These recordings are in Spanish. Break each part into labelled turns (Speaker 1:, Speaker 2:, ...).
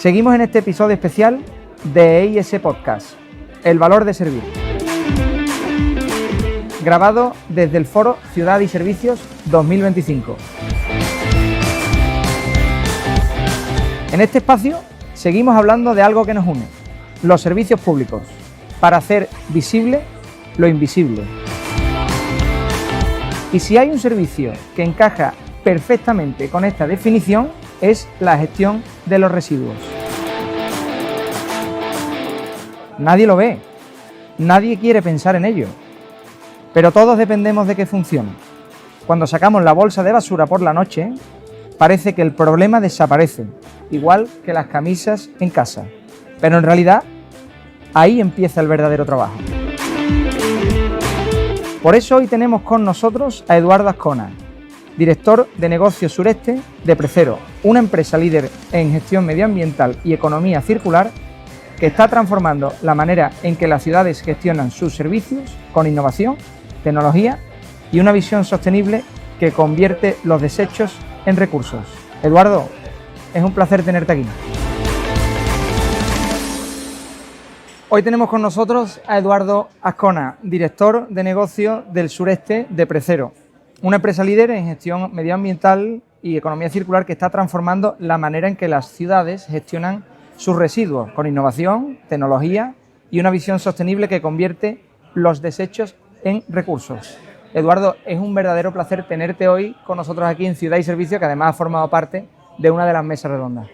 Speaker 1: Seguimos en este episodio especial de EIS Podcast, el valor de servir. Grabado desde el foro Ciudad y Servicios 2025. En este espacio seguimos hablando de algo que nos une, los servicios públicos, para hacer visible lo invisible. Y si hay un servicio que encaja perfectamente con esta definición, es la gestión de los residuos. Nadie lo ve, nadie quiere pensar en ello, pero todos dependemos de que funcione. Cuando sacamos la bolsa de basura por la noche, parece que el problema desaparece, igual que las camisas en casa, pero en realidad ahí empieza el verdadero trabajo. Por eso hoy tenemos con nosotros a Eduardo Azcona, director de Negocios Sureste de Precero, una empresa líder en gestión medioambiental y economía circular que está transformando la manera en que las ciudades gestionan sus servicios con innovación, tecnología y una visión sostenible que convierte los desechos en recursos. Eduardo, es un placer tenerte aquí. Hoy tenemos con nosotros a Eduardo Azcona, director de Negocios del Sureste de Precero, una empresa líder en gestión medioambiental y economía circular que está transformando la manera en que las ciudades gestionan sus residuos con innovación, tecnología y una visión sostenible que convierte los desechos en recursos. Eduardo, es un verdadero placer tenerte hoy con nosotros aquí en Ciudad y Servicios, que además ha formado parte de una de las mesas redondas.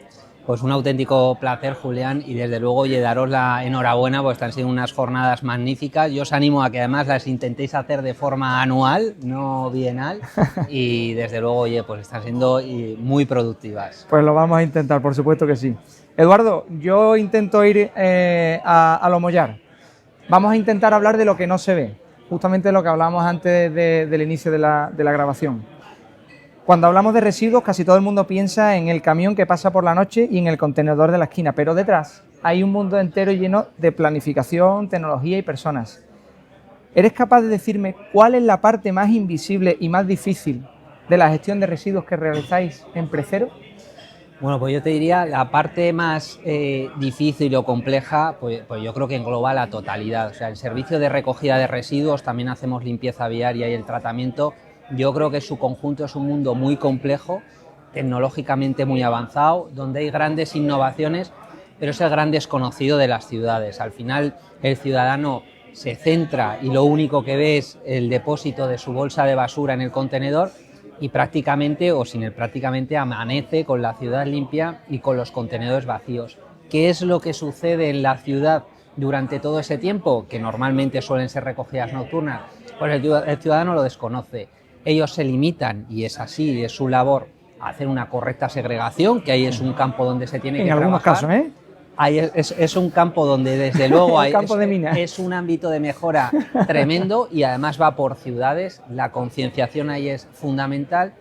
Speaker 2: Pues un auténtico placer, Julián, y desde luego daros la enhorabuena, porque están siendo unas jornadas magníficas. Yo os animo a que además las intentéis hacer de forma anual, no bienal, y desde luego, pues están siendo muy productivas.
Speaker 1: Pues lo vamos a intentar, por supuesto que sí. Eduardo, yo intento ir a lo mollar. Vamos a intentar hablar de lo que no se ve, justamente lo que hablábamos antes del inicio de la grabación. Cuando hablamos de residuos, casi todo el mundo piensa en el camión que pasa por la noche y en el contenedor de la esquina, pero detrás hay un mundo entero lleno de planificación, tecnología y personas. ¿Eres capaz de decirme cuál es la parte más invisible y más difícil de la gestión de residuos que realizáis en Precero?
Speaker 2: Bueno, pues yo te diría la parte más difícil o compleja, pues yo creo que engloba la totalidad. O sea, el servicio de recogida de residuos, también hacemos limpieza viaria y el tratamiento. Yo creo que su conjunto es un mundo muy complejo, tecnológicamente muy avanzado, donde hay grandes innovaciones, pero es el gran desconocido de las ciudades. Al final, el ciudadano se centra y lo único que ve es el depósito de su bolsa de basura en el contenedor y prácticamente, o sin el prácticamente, amanece con la ciudad limpia y con los contenedores vacíos. ¿Qué es lo que sucede en la ciudad durante todo ese tiempo? Que normalmente suelen ser recogidas nocturnas. Pues el ciudadano lo desconoce. Ellos se limitan, y es así, es su labor, a hacer una correcta segregación, que ahí es un campo donde se tiene que trabajar.
Speaker 1: En algunos casos, ¿eh?
Speaker 2: Ahí es un campo donde desde luego
Speaker 1: es
Speaker 2: un ámbito de mejora tremendo y además va por ciudades, la concienciación ahí es fundamental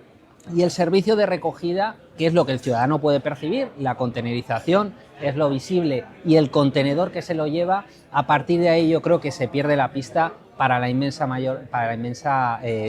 Speaker 2: y el servicio de recogida, que es lo que el ciudadano puede percibir, la contenerización es lo visible y el contenedor que se lo lleva, a partir de ahí yo creo que se pierde la pista para la inmensa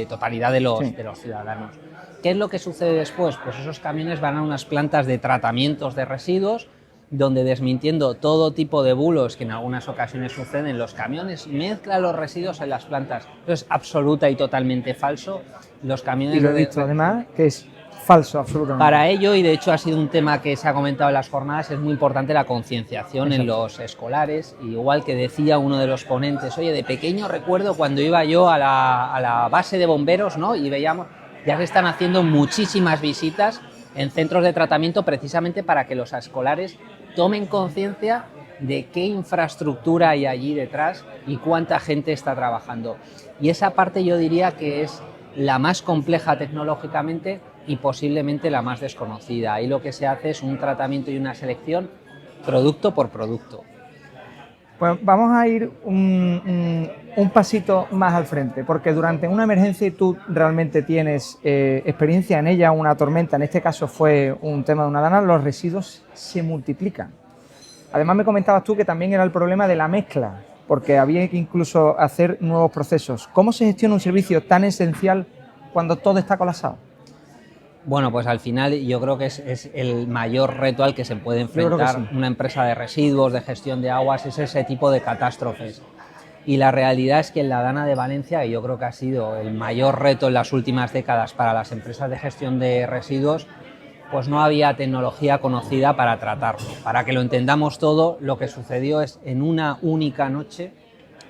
Speaker 2: totalidad de los ciudadanos. ¿Qué es lo que sucede después? Pues esos camiones van a unas plantas de tratamientos de residuos, donde desmintiendo todo tipo de bulos que en algunas ocasiones suceden, los camiones mezclan los residuos en las plantas. Eso es absoluta y totalmente falso. Los camiones
Speaker 1: y lo he visto además que es falso absolutamente.
Speaker 2: Para ello, y de hecho ha sido un tema que se ha comentado en las jornadas, es muy importante la concienciación en los escolares, igual que decía uno de los ponentes, oye, de pequeño recuerdo cuando iba yo a la base de bomberos, ¿no? Y veíamos, ya se están haciendo muchísimas visitas en centros de tratamiento precisamente para que los escolares tomen conciencia de qué infraestructura hay allí detrás y cuánta gente está trabajando. Y esa parte yo diría que es la más compleja tecnológicamente y posiblemente la más desconocida. Ahí lo que se hace es un tratamiento y una selección producto por producto.
Speaker 1: Pues vamos a ir un pasito más al frente, porque durante una emergencia y tú realmente tienes experiencia en ella, una tormenta, en este caso fue un tema de una dana, los residuos se multiplican. Además me comentabas tú que también era el problema de la mezcla, porque había que incluso hacer nuevos procesos. ¿Cómo se gestiona un servicio tan esencial cuando todo está colapsado?
Speaker 2: Bueno, pues al final yo creo que es el mayor reto al que se puede
Speaker 1: Yo creo que
Speaker 2: enfrentar
Speaker 1: sí.
Speaker 2: una empresa de residuos, de gestión de aguas, es ese tipo de catástrofes. Y la realidad es que en la Dana de Valencia, y yo creo que ha sido el mayor reto en las últimas décadas para las empresas de gestión de residuos, pues no había tecnología conocida para tratarlo. Para que lo entendamos todo, lo que sucedió es en una única noche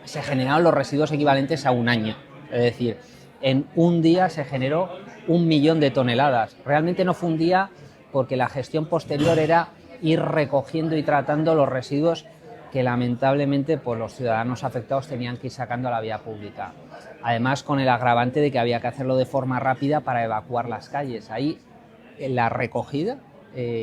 Speaker 2: se generaron los residuos equivalentes a un año. Es decir, en un día se generó 1 millón de toneladas. Realmente no fue un día porque la gestión posterior era ir recogiendo y tratando los residuos que lamentablemente pues, los ciudadanos afectados tenían que ir sacando a la vía pública. Además, con el agravante de que había que hacerlo de forma rápida para evacuar las calles. Ahí la recogida,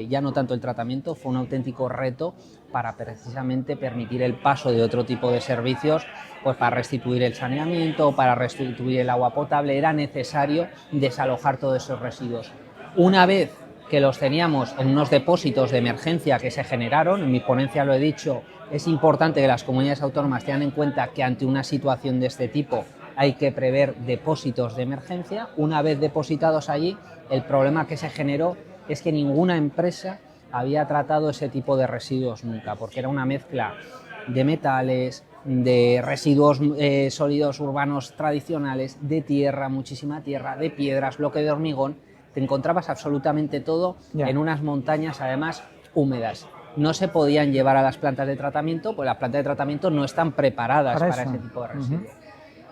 Speaker 2: ya no tanto el tratamiento, fue un auténtico reto para precisamente permitir el paso de otro tipo de servicios, pues para restituir el saneamiento, para restituir el agua potable. Era necesario desalojar todos esos residuos. Una vez que los teníamos en unos depósitos de emergencia que se generaron, en mi ponencia lo he dicho, es importante que las comunidades autónomas tengan en cuenta que ante una situación de este tipo hay que prever depósitos de emergencia. Una vez depositados allí, el problema que se generó es que ninguna empresa había tratado ese tipo de residuos nunca, porque era una mezcla de metales, de residuos sólidos urbanos tradicionales, de tierra, muchísima tierra, de piedras, bloque de hormigón. Te encontrabas absolutamente todo en unas montañas, además, húmedas. No se podían llevar a las plantas de tratamiento, pues las plantas de tratamiento no están preparadas para ese tipo de residuos.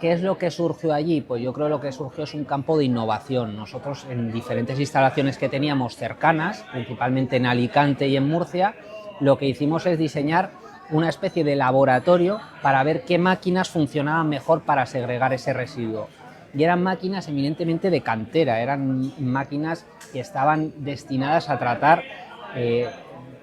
Speaker 2: ¿Qué es lo que surgió allí? Pues yo creo que lo que surgió es un campo de innovación. Nosotros en diferentes instalaciones que teníamos cercanas, principalmente en Alicante y en Murcia, lo que hicimos es diseñar una especie de laboratorio para ver qué máquinas funcionaban mejor para segregar ese residuo. Y eran máquinas eminentemente de cantera, eran máquinas que estaban destinadas a tratar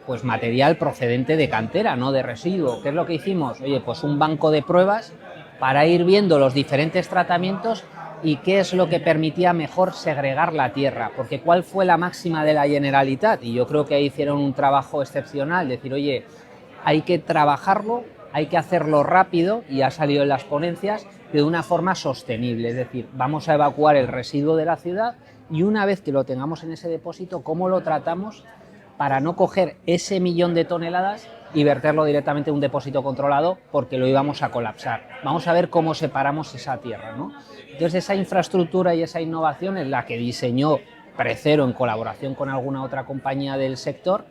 Speaker 2: pues material procedente de cantera, no de residuo. ¿Qué es lo que hicimos? Oye, pues un banco de pruebas para ir viendo los diferentes tratamientos y qué es lo que permitía mejor segregar la tierra, porque ¿cuál fue la máxima de la Generalitat? Y yo creo que ahí hicieron un trabajo excepcional, decir, oye, hay que trabajarlo, hay que hacerlo rápido, y ha salido en las ponencias, de una forma sostenible, es decir, vamos a evacuar el residuo de la ciudad y una vez que lo tengamos en ese depósito, ¿cómo lo tratamos para no coger ese 1 millón de toneladas y verterlo directamente en un depósito controlado porque lo íbamos a colapsar? Vamos a ver cómo separamos esa tierra, ¿no? Entonces esa infraestructura y esa innovación es la que diseñó Precero en colaboración con alguna otra compañía del sector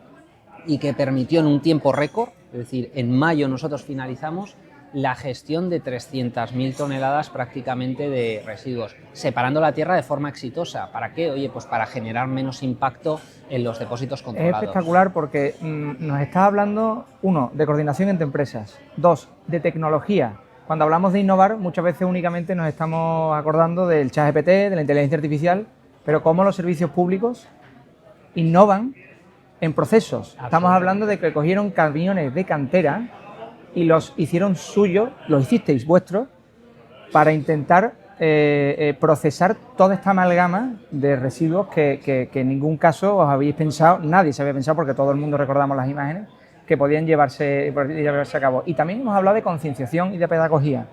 Speaker 2: y que permitió en un tiempo récord, es decir, en mayo nosotros finalizamos la gestión de 300.000 toneladas prácticamente de residuos, separando la tierra de forma exitosa. ¿Para qué? Oye, pues para generar menos impacto en los depósitos controlados.
Speaker 1: Es espectacular porque nos estás hablando, 1, de coordinación entre empresas, 2, de tecnología. Cuando hablamos de innovar, muchas veces únicamente nos estamos acordando del ChatGPT, de la inteligencia artificial, pero cómo los servicios públicos innovan en procesos. Estamos hablando de que cogieron camiones de cantera y los hicieron suyos, los hicisteis vuestros, para intentar procesar toda esta amalgama de residuos que en ningún caso os habéis pensado, nadie se había pensado, porque todo el mundo recordamos las imágenes, que podían llevarse a cabo. Y también hemos hablado de concienciación y de pedagogía.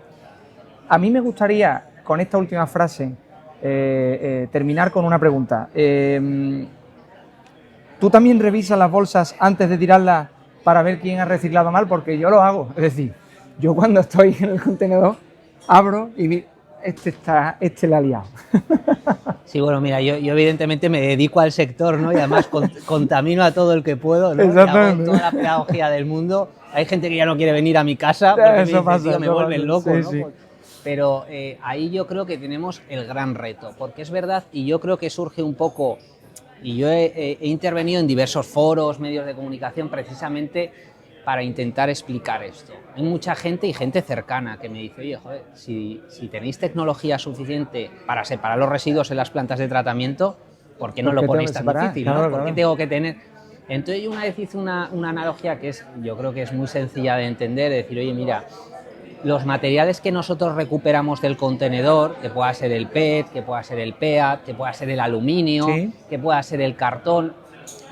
Speaker 1: A mí me gustaría, con esta última frase, terminar con una pregunta. ¿Tú también revisas las bolsas antes de tirarlas para ver quién ha reciclado mal? Porque yo lo hago. Es decir, yo cuando estoy en el contenedor abro y este la ha liado.
Speaker 2: Sí, bueno, mira, yo evidentemente me dedico al sector, ¿no? Y además contamino a todo el que puedo, ¿no?
Speaker 1: Exactamente.
Speaker 2: Y hago toda la pedagogía del mundo. Hay gente que ya no quiere venir a mi casa porque
Speaker 1: Eso
Speaker 2: me dice, tío, me vuelven loco,
Speaker 1: sí,
Speaker 2: ¿no?
Speaker 1: sí.
Speaker 2: Pero ahí yo creo que tenemos el gran reto, porque es verdad, y yo creo que surge un poco, y yo he intervenido en diversos foros, medios de comunicación, precisamente para intentar explicar esto. Hay mucha gente y gente cercana que me dice, oye, joder, si tenéis tecnología suficiente para separar los residuos en las plantas de tratamiento, ¿por qué no lo ponéis tan difícil?
Speaker 1: Claro,
Speaker 2: ¿no? ¿Por qué tengo que tener...? Entonces yo una vez hice una analogía que yo creo que es muy sencilla de entender, de decir, oye, mira, los materiales que nosotros recuperamos del contenedor, que pueda ser el PET, que pueda ser el PEAT, que pueda ser el aluminio, sí, que pueda ser el cartón,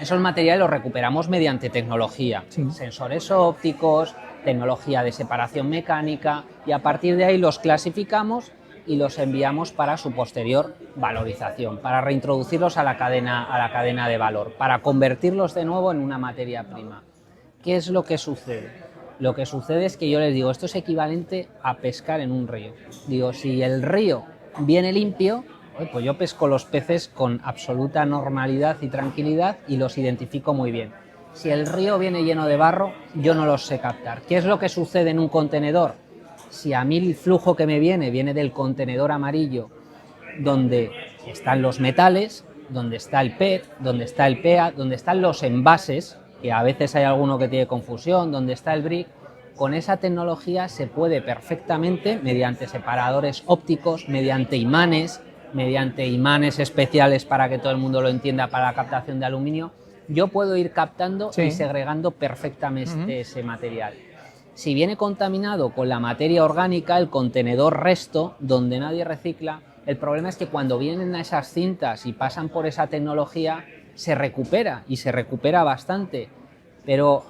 Speaker 2: esos materiales los recuperamos mediante tecnología, sí, sensores ópticos, tecnología de separación mecánica, y a partir de ahí los clasificamos y los enviamos para su posterior valorización, para reintroducirlos a la cadena de valor, para convertirlos de nuevo en una materia prima. ¿Qué es lo que sucede? Lo que sucede es que yo les digo, esto es equivalente a pescar en un río. Digo, si el río viene limpio, pues yo pesco los peces con absoluta normalidad y tranquilidad y los identifico muy bien. Si el río viene lleno de barro, yo no los sé captar. ¿Qué es lo que sucede en un contenedor? Si a mí el flujo que me viene del contenedor amarillo, donde están los metales, donde está el PET, donde está el PEA, donde están los envases, que a veces hay alguno que tiene confusión, donde está el brick, con esa tecnología se puede perfectamente, mediante separadores ópticos, mediante imanes especiales para que todo el mundo lo entienda, para la captación de aluminio, yo puedo ir captando y segregando perfectamente ese material. Si viene contaminado con la materia orgánica, el contenedor resto, donde nadie recicla, el problema es que cuando vienen a esas cintas y pasan por esa tecnología, se recupera y se recupera bastante, pero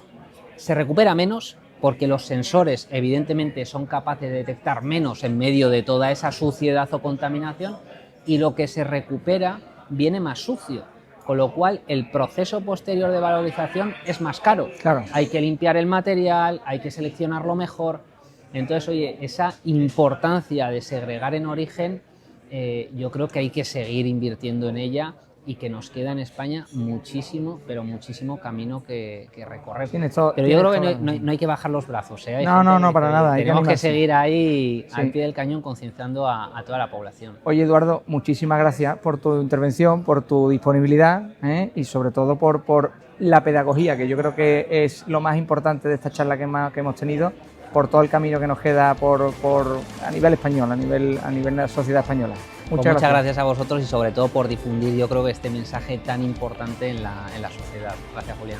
Speaker 2: se recupera menos porque los sensores evidentemente son capaces de detectar menos en medio de toda esa suciedad o contaminación, y lo que se recupera viene más sucio, con lo cual el proceso posterior de valorización es más caro.
Speaker 1: Claro.
Speaker 2: Hay que limpiar el material, hay que seleccionarlo mejor. Entonces, oye, esa importancia de segregar en origen, yo creo que hay que seguir invirtiendo en ella, y que nos queda en España muchísimo, pero muchísimo camino que recorrer. Pero yo creo que no hay que bajar los brazos.
Speaker 1: No, para nada.
Speaker 2: Tenemos que seguir ahí al pie del cañón, concienciando a toda la población.
Speaker 1: Oye, Eduardo, muchísimas gracias por tu intervención, por tu disponibilidad, y sobre todo por la pedagogía, que yo creo que es lo más importante de esta charla que hemos tenido, por todo el camino que nos queda a nivel español, a nivel de la sociedad española.
Speaker 2: Muchas gracias a vosotros y sobre todo por difundir, yo creo, que este mensaje tan importante en la sociedad. Gracias, Julián.